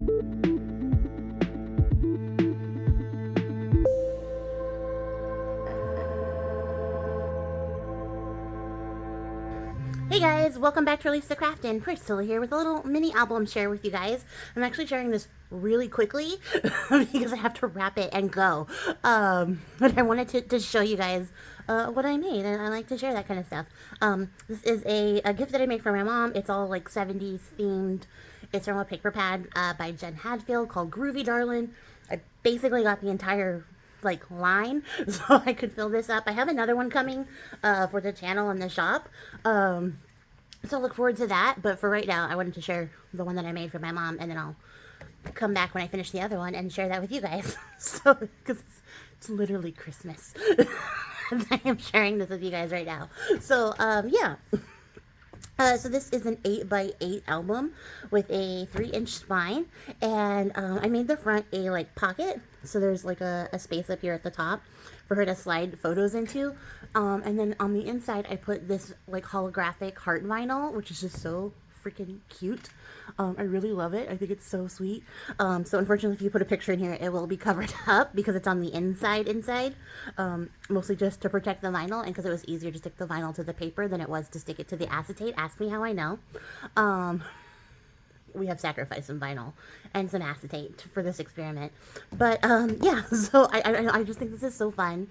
Hey guys, welcome back to Release the Craftin. Priscilla here with a little mini album share with you guys. I'm actually sharing this really quickly because I have to wrap it and go. But I wanted to show you guys what I made, and I like to share that kind of stuff. This is a gift that I made for my mom. It's all like 70s themed. It's from a paper pad by Jen Hadfield called Groovy Darlin'. I basically got the entire like line so I could fill this up. I have another one coming for the channel and the shop. So look forward to that, but for right now I wanted to share the one that I made for my mom, and then I'll come back when I finish the other one and share that with you guys. So because it's literally Christmas. I am sharing this with you guys right now. So yeah. So this is an 8x8 album with a 3-inch spine, and I made the front a like pocket, so there's like a space up here at the top for her to slide photos into, and then on the inside I put this like holographic heart vinyl, which is just so freaking cute. I really love it. I think it's so sweet. So unfortunately, if you put a picture in here, it will be covered up because it's on the inside, mostly just to protect the vinyl, and because it was easier to stick the vinyl to the paper than it was to stick it to the acetate. Ask me how I know. We have sacrificed some vinyl and some acetate for this experiment. But yeah, so I just think this is so fun.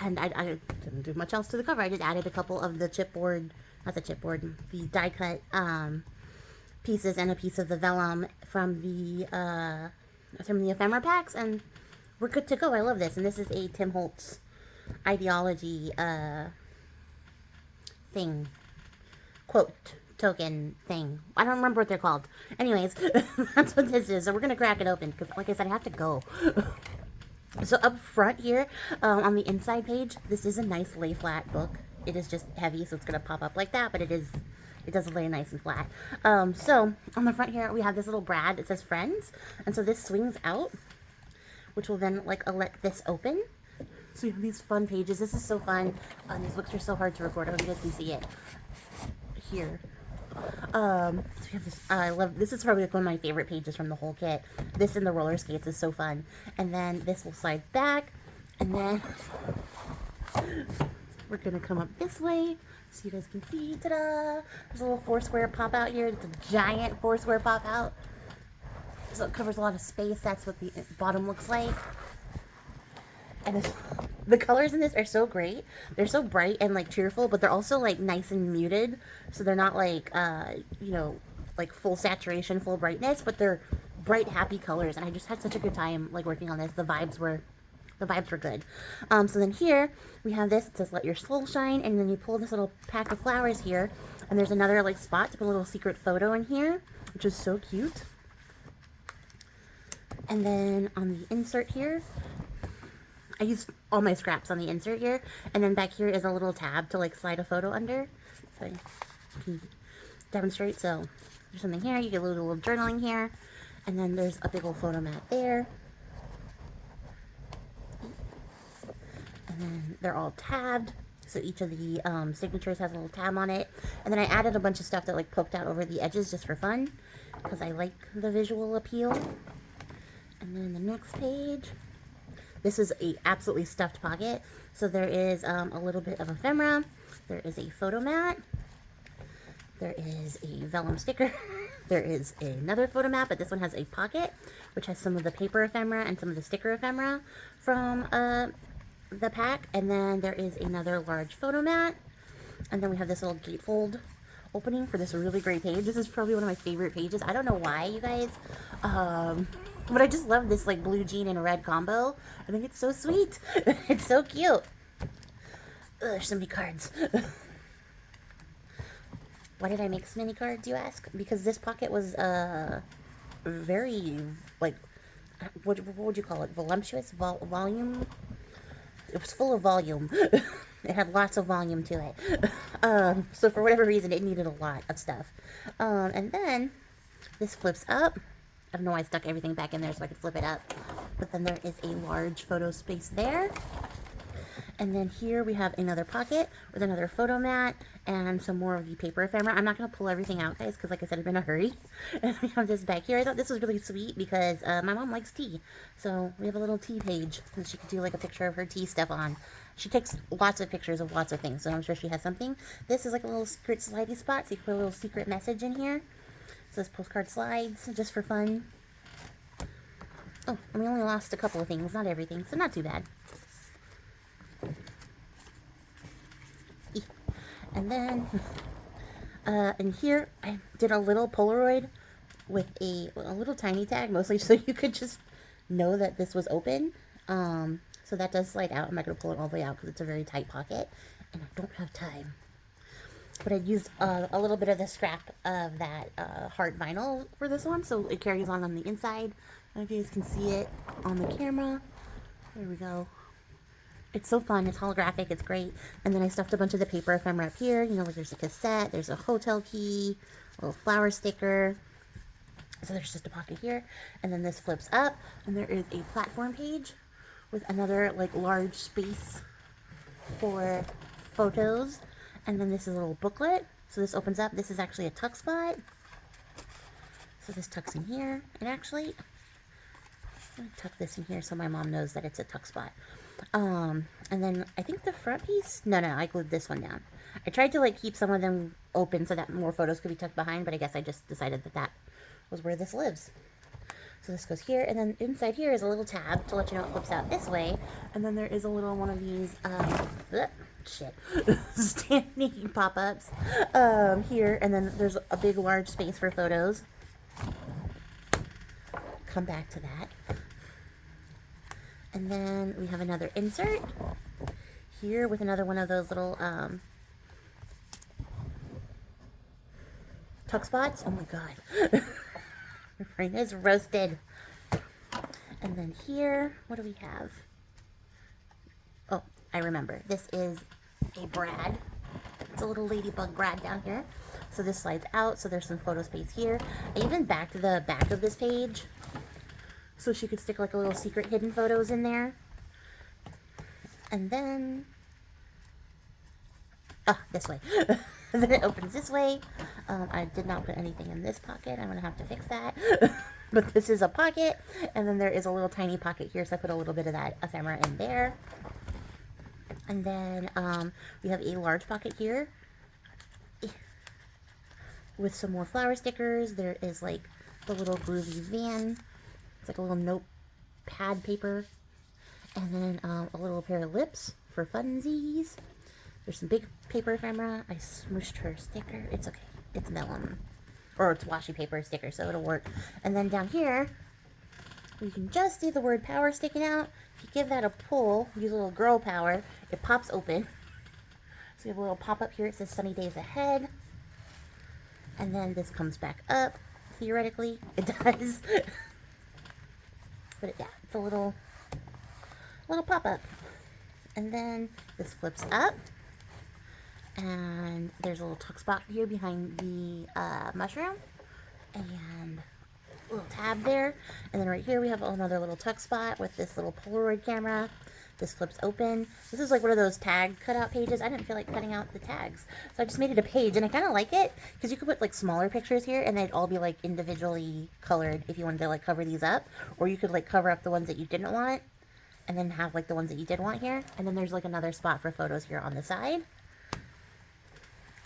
And I didn't do much else to the cover. I just added a couple of the chipboard, not the chipboard, the die cut pieces and a piece of the vellum from the ephemera packs, and we're good to go. I love this, and this is a Tim Holtz ideology thing, quote, token thing. I don't remember what they're called. Anyways, that's what this is. So we're gonna crack it open because, like I said, I have to go. So up front here, on the inside page, this is a nice lay flat book. It is just heavy, so it's gonna pop up like that, but it does lay nice and flat. So on the front here, we have this little brad that says friends, and so this swings out, which will then like let this open. So you have these fun pages. This is so fun. These books are so hard to record. I hope you guys can see it here. So we have this. I love this. Is probably like one of my favorite pages from the whole kit. This and the roller skates is so fun. And then this will slide back, and then we're gonna come up this way so you guys can see. Ta-da! There's a little 4-square pop out here. It's a giant 4-square pop out. So it covers a lot of space. That's what the bottom looks like. And the colors in this are so great. They're so bright and like cheerful, but they're also like nice and muted. So they're not like, you know, like full saturation, full brightness, but they're bright, happy colors. And I just had such a good time like working on this. The vibes were good. So then here we have this. It says "Let Your Soul Shine," and then you pull this little pack of flowers here, and there's another like spot to put a little secret photo in here, which is so cute. And then on the insert here, I used all my scraps on the insert here, and then back here is a little tab to like slide a photo under, so I can demonstrate. So there's something here. You get a little journaling here, and then there's a big old photo mat there. And then they're all tabbed, so each of the signatures has a little tab on it. And then I added a bunch of stuff that like poked out over the edges just for fun, because I like the visual appeal. And then the next page, this is a absolutely stuffed pocket. So there is a little bit of ephemera, there is a photo mat, there is a vellum sticker, there is another photo mat, but this one has a pocket, which has some of the paper ephemera and some of the sticker ephemera from the pack. And then there is another large photo mat, and then we have this little gatefold opening for this really great page. This is probably one of my favorite pages. I don't know why, you guys, but I just love this like blue jean and red combo. I think it's so sweet. It's so cute. Ugh, there's so many cards. Why did I make so many cards, you ask? Because this pocket was very like, what would you call it? Voluptuous? Volume? It was full of volume. It had lots of volume to it. So for whatever reason, it needed a lot of stuff. And then this flips up. I don't know why I stuck everything back in there so I could flip it up. But then there is a large photo space there. And then here we have another pocket with another photo mat and some more of the paper ephemera. I'm not going to pull everything out, guys, because like I said, I'm in a hurry. And we have this back here. I thought this was really sweet because my mom likes tea. So we have a little tea page that she could do like a picture of her tea stuff on. She takes lots of pictures of lots of things, so I'm sure she has something. This is like a little secret slidey spot, so you can put a little secret message in here. So this postcard slides just for fun. Oh, and we only lost a couple of things, not everything, so not too bad. And then, in here, I did a little Polaroid with a little tiny tag, mostly so you could just know that this was open. So that does slide out. I'm not going to pull it all the way out because it's a very tight pocket, and I don't have time. But I used a little bit of the scrap of that hard vinyl for this one, so it carries on the inside. I don't know if you guys can see it on the camera. There we go. It's so fun. It's holographic. It's great. And then I stuffed a bunch of the paper ephemera up here. You know, like there's a cassette, there's a hotel key, a little flower sticker. So there's just a pocket here. And then this flips up, and there is a platform page with another like large space for photos. And then this is a little booklet. So this opens up. This is actually a tuck spot. So this tucks in here. And actually, I'm going to tuck this in here so my mom knows that it's a tuck spot. And then I think the front piece, no, I glued this one down. I tried to like keep some of them open so that more photos could be tucked behind, but I guess I just decided that that was where this lives. So this goes here, and then inside here is a little tab to let you know it flips out this way. And then there is a little one of these, standing pop-ups here, and then there's a big large space for photos. Come back to that. And then we have another insert here with another one of those little tuck spots. Oh my god. My brain is roasted. And then here, what do we have? Oh, I remember. This is a brad. It's a little ladybug brad down here. So this slides out, so there's some photo space here. I even backed the back of this page so she could stick like a little secret hidden photos in there. And then, this way. Then it opens this way. I did not put anything in this pocket. I'm gonna have to fix that. But this is a pocket, and then there is a little tiny pocket here, so I put a little bit of that ephemera in there. And then we have a large pocket here with some more flower stickers. There is like the little groovy van. It's like a little notepad paper. And then a little pair of lips for funsies. There's some big paper ephemera. I smooshed her sticker. It's okay. It's vellum. Or it's washi paper sticker, so it'll work. And then down here, you can just see the word power sticking out. If you give that a pull, use a little girl power, it pops open. So you have a little pop-up here. It says sunny days ahead. And then this comes back up. Theoretically, it does. But yeah, it's a little pop-up. And then this flips up. And there's a little tuck spot here behind the mushroom. And a little tab there. And then right here we have another little tuck spot with this little Polaroid camera. This flips open. This is like one of those tag cutout pages. I didn't feel like cutting out the tags, so I just made it a page, and I kind of like it because you could put like smaller pictures here and they'd all be like individually colored if you wanted to like cover these up, or you could like cover up the ones that you didn't want and then have like the ones that you did want here. And then there's like another spot for photos here on the side.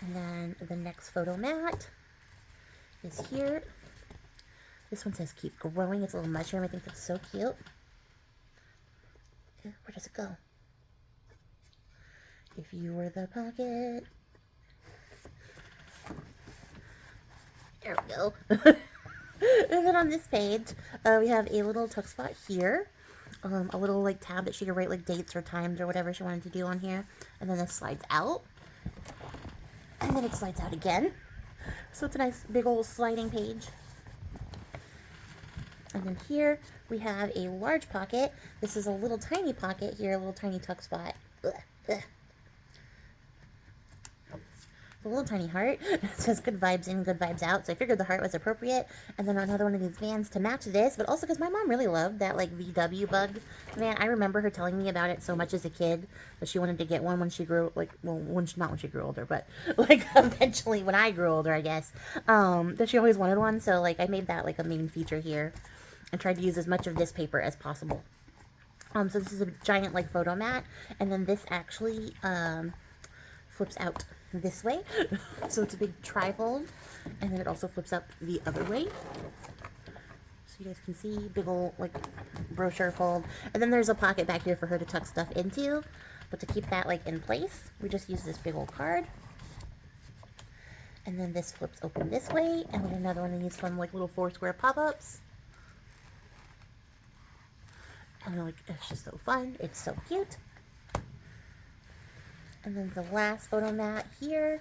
And then the next photo mat is here. This one says keep growing. It's a little mushroom. I think that's so cute. Where does it go? If you were the pocket. There we go. And then on this page, we have a little tuck spot here. A little like tab that she could write like dates or times or whatever she wanted to do on here. And then this slides out. And then it slides out again. So it's a nice big old sliding page. And then here we have a large pocket. This is a little tiny pocket here, a little tiny tuck spot. a little tiny heart. It says good vibes in, good vibes out. So I figured the heart was appropriate. And then another one of these vans to match this, but also because my mom really loved that like VW bug van. I remember her telling me about it so much as a kid that she wanted to get one when she grew, like, well, not when she grew older, but like eventually when I grew older, I guess, that she always wanted one. So like I made that like a main feature here and tried to use as much of this paper as possible. So this is a giant like photo mat, and then this actually flips out this way. So it's a big trifold, and then it also flips up the other way. So you guys can see, big old like brochure fold. And then there's a pocket back here for her to tuck stuff into. But to keep that like in place, we just use this big old card. And then this flips open this way, and then another one of these fun like little 4-square pop-ups. And like, it's just so fun. It's so cute. And then the last photo mat here.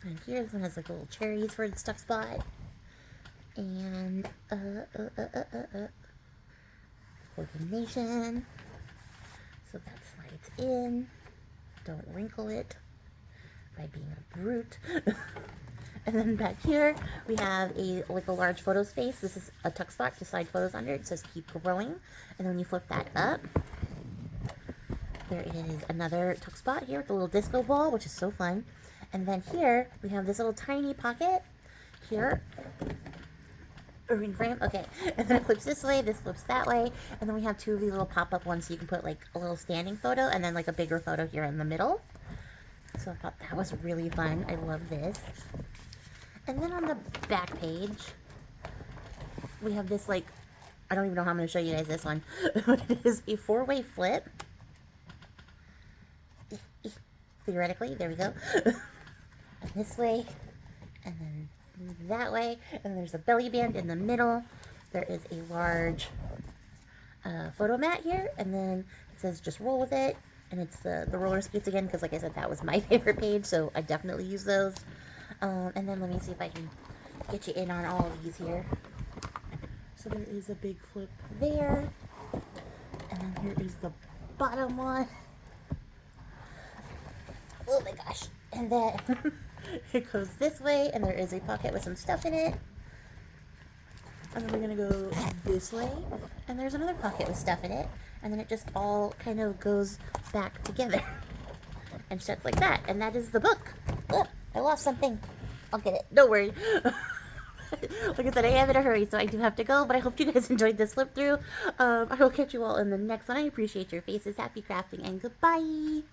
And here, this one has like little cherries for the stuck spot. And, coordination. So that slides in. Don't wrinkle it by being a brute. And then back here, we have a large photo space. This is a tuck spot to slide photos under. It says keep growing. And then when you flip that up, there is another tuck spot here with a little disco ball, which is so fun. And then here, we have this little tiny pocket here. A ring frame, okay. And then it flips this way, this flips that way. And then we have 2 of these little pop-up ones so you can put like a little standing photo and then like a bigger photo here in the middle. So I thought that was really fun. I love this. And then on the back page, we have this like, I don't even know how I'm going to show you guys this one, but it is a 4-way flip. Theoretically, there we go. And this way, and then that way, and then there's a belly band in the middle. There is a large photo mat here, and then it says just roll with it, and it's the roller skates again, because like I said, that was my favorite page, so I definitely use those. And then let me see if I can get you in on all of these here. So there is a big flip there, and then here is the bottom one. Oh my gosh. And then it goes this way, and there is a pocket with some stuff in it. And then we're going to go this way, and there's another pocket with stuff in it. And then it just all kind of goes back together and shuts like that. And that is the book. Oh, I lost something. I'll get it. Don't worry. Like I said, I am in a hurry, so I do have to go. But I hope you guys enjoyed this flip through. I will catch you all in the next one. I appreciate your faces. Happy crafting, and goodbye.